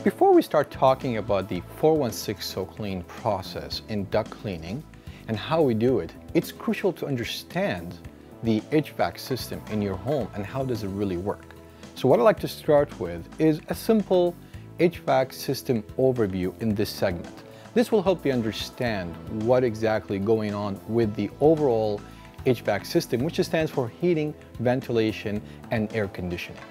Before we start talking about the 416 So Clean process in duct cleaning and how we do it, it's crucial to understand the HVAC system in your home and how does it really work. So what I'd like to start with is a simple HVAC system overview in this segment. This will help you understand what exactly going on with the overall HVAC system, which stands for heating, ventilation, and air conditioning.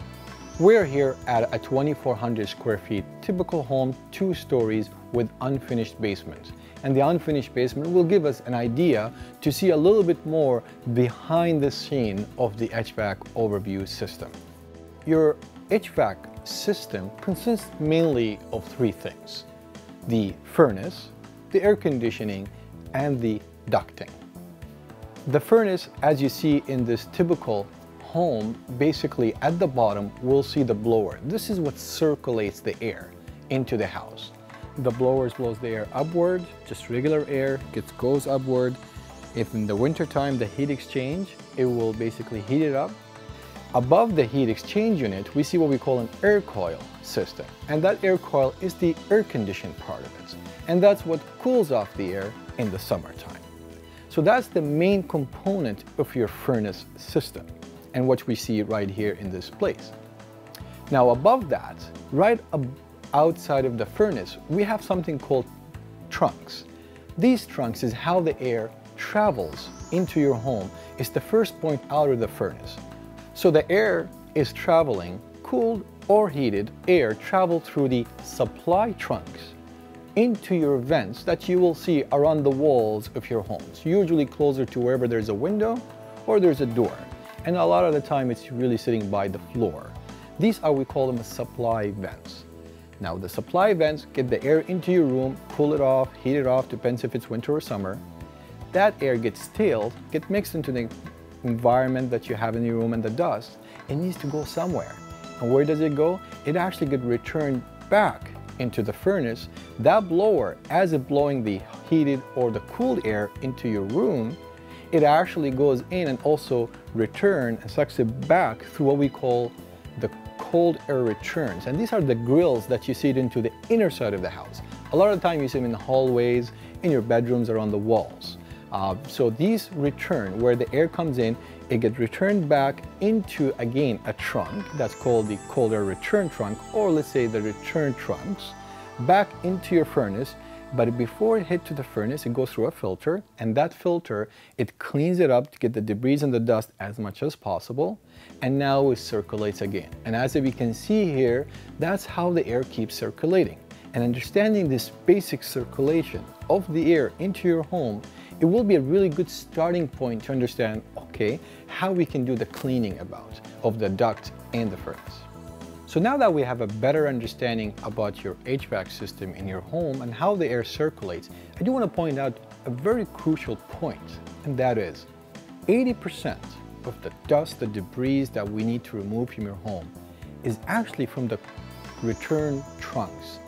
We're here at a 2,400 square feet typical home, 2 stories with unfinished basements. And the unfinished basement will give us an idea to see a little bit more behind the scene of the HVAC overview system. Your HVAC system consists mainly of 3 things: the furnace, the air conditioning, and the ducting. The furnace, as you see in this typical home, basically at the bottom we'll see the blower. This is what circulates the air into the house. The blower blows the air upward, just regular air, goes upward. If in the winter time the heat exchange, it will basically heat it up. Above the heat exchange unit, we see what we call an air coil system. And that air coil is the air conditioned part of it. And that's what cools off the air in the summertime. So that's the main component of your furnace system, and what we see right here in this place. Now above that, right outside of the furnace, we have something called trunks. These trunks is how the air travels into your home. It's the first point out of the furnace. So the air is traveling, cooled or heated air travel through the supply trunks into your vents that you will see around the walls of your homes, usually closer to wherever there's a window or there's a door. And a lot of the time it's really sitting by the floor. These are, we call them supply vents. Now the supply vents get the air into your room, cool it off, heat it off, depends if it's winter or summer. That air gets stale, gets mixed into the environment that you have in your room and the dust. It needs to go somewhere. And where does it go? It actually gets returned back into the furnace. That blower, as it's blowing the heated or the cooled air into your room, it actually goes in and also return and sucks it back through what we call the cold air returns. And these are the grills that you see it into the inner side of the house. A lot of the time you see them in the hallways, in your bedrooms, or on the walls. So these return, where the air comes in, it gets returned back into, again, a trunk that's called the cold air return trunk, or let's say the return trunks, back into your furnace. But before it hits to the furnace, it goes through a filter, and that filter, it cleans it up to get the debris and the dust as much as possible, and now it circulates again. And as we can see here, that's how the air keeps circulating. And understanding this basic circulation of the air into your home, it will be a really good starting point to understand, okay, how we can do the cleaning of the duct and the furnace. So now that we have a better understanding about your HVAC system in your home and how the air circulates, I do want to point out a very crucial point, and that is 80% of the dust, the debris that we need to remove from your home is actually from the return trunks.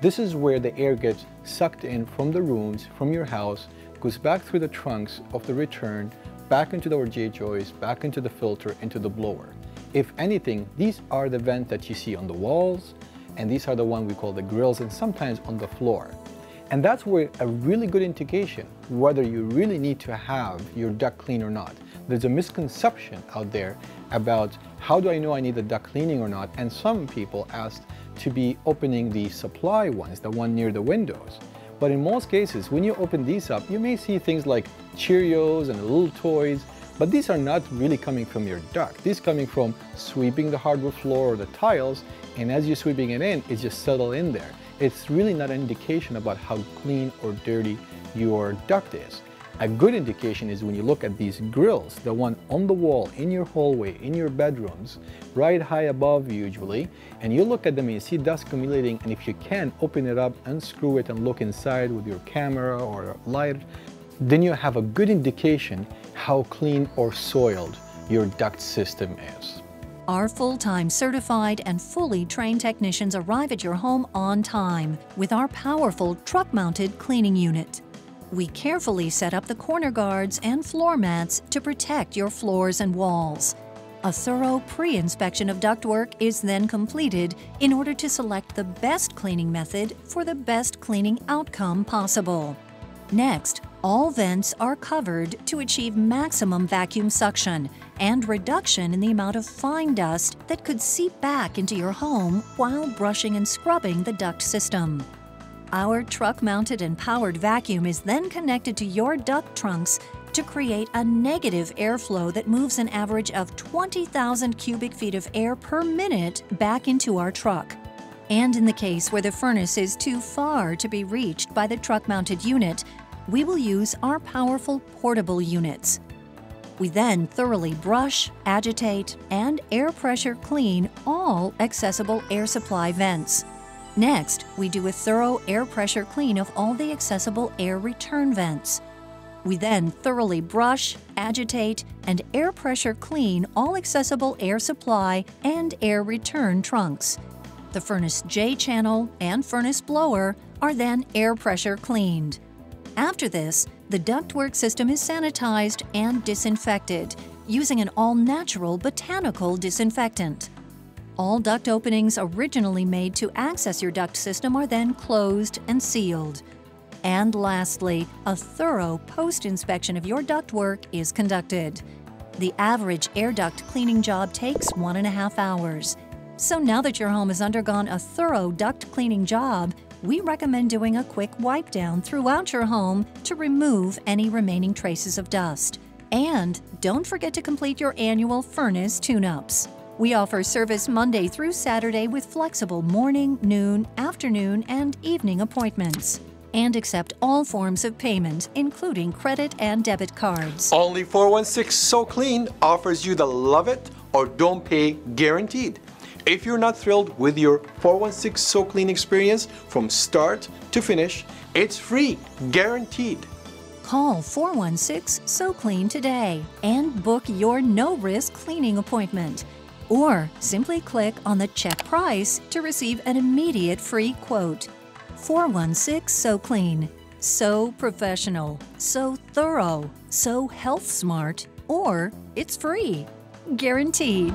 This is where the air gets sucked in from the rooms, from your house, goes back through the trunks of the return, back into the RJ joist, back into the filter, into the blower. If anything, these are the vents that you see on the walls, and these are the one we call the grills, and sometimes on the floor. And that's where a really good indication whether you really need to have your duct cleaned or not. There's a misconception out there about how do I know I need the duct cleaning or not, and some people ask to be opening the supply ones, the one near the windows. But in most cases, when you open these up, you may see things like Cheerios and little toys, but these are not really coming from your duct. These are coming from sweeping the hardwood floor or the tiles, and as you're sweeping it in, it just settles in there. It's really not an indication about how clean or dirty your duct is. A good indication is when you look at these grills, the one on the wall, in your hallway, in your bedrooms, right high above usually, and you look at them and you see dust accumulating, and if you can, open it up, unscrew it, and look inside with your camera or light, then you have a good indication how clean or soiled your duct system is. Our full-time certified and fully trained technicians arrive at your home on time with our powerful truck-mounted cleaning unit. We carefully set up the corner guards and floor mats to protect your floors and walls. A thorough pre-inspection of ductwork is then completed in order to select the best cleaning method for the best cleaning outcome possible. Next, all vents are covered to achieve maximum vacuum suction and reduction in the amount of fine dust that could seep back into your home while brushing and scrubbing the duct system. Our truck-mounted and powered vacuum is then connected to your duct trunks to create a negative airflow that moves an average of 20,000 cubic feet of air per minute back into our truck. And in the case where the furnace is too far to be reached by the truck-mounted unit, we will use our powerful portable units. We then thoroughly brush, agitate, and air pressure clean all accessible air supply vents. Next, we do a thorough air pressure clean of all the accessible air return vents. We then thoroughly brush, agitate, and air pressure clean all accessible air supply and air return trunks. The furnace J channel and furnace blower are then air pressure cleaned. After this, the ductwork system is sanitized and disinfected using an all-natural botanical disinfectant. All duct openings originally made to access your duct system are then closed and sealed. And lastly, a thorough post-inspection of your ductwork is conducted. The average air duct cleaning job takes 1.5 hours. So now that your home has undergone a thorough duct cleaning job, we recommend doing a quick wipe down throughout your home to remove any remaining traces of dust. And don't forget to complete your annual furnace tune-ups. We offer service Monday through Saturday with flexible morning, noon, afternoon, and evening appointments, and accept all forms of payment, including credit and debit cards. Only 416 So Clean offers you the love it or don't pay guaranteed. If you're not thrilled with your 416 So Clean experience from start to finish, it's free, guaranteed. Call 416 So Clean today and book your no-risk cleaning appointment. Or simply click on the check price to receive an immediate free quote. 416 So Clean. So professional, so thorough, so health smart, or it's free. Guaranteed.